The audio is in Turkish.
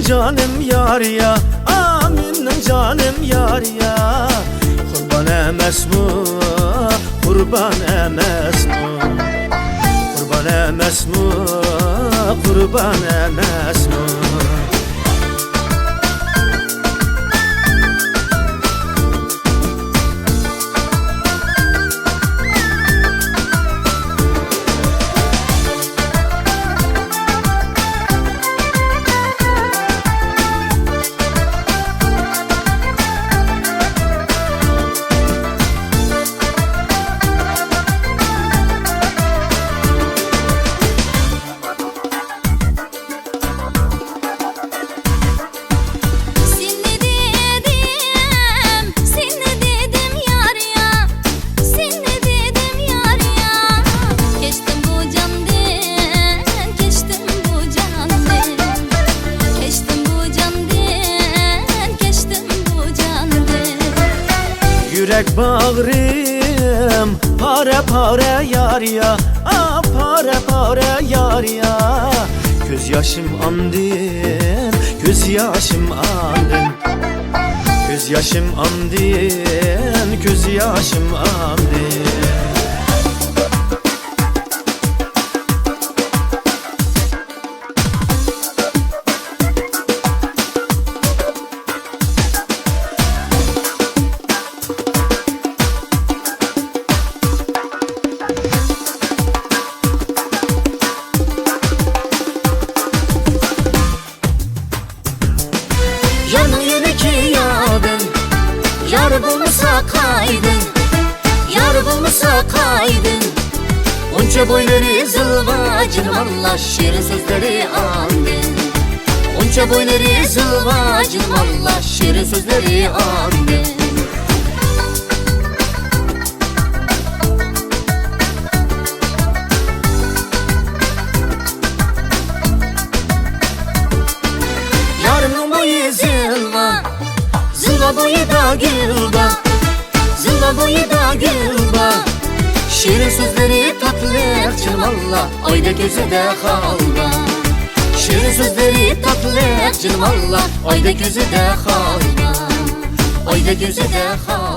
canım yar ya, minnin canım yar ya. Kurban emes mu, kurban emes mu, kurban emes mu, kurban emes mu. Yürek bağrım pare pare yar ya, pare pare yar ya. Göz yaşım andın, göz yaşım andın, göz yaşım andın, göz yaşım andın. Yanı yeni ki yadın, yar bulmuşsa kaydın, yar bulmuşsa kaydın. Onca boyları zılvacın, valla şirin sözleri andın. Onca boyları zılvacın, valla şirin sözleri andın. Yarın boyu zılva, zılva boyu da gülba, zılva boyu da gülba. Şirin sözleri tatlı canım Allah, ayda gözü de halva. Şirin sözleri tatlı canım Allah, ayda gözü de halva, ayda gözü de halva.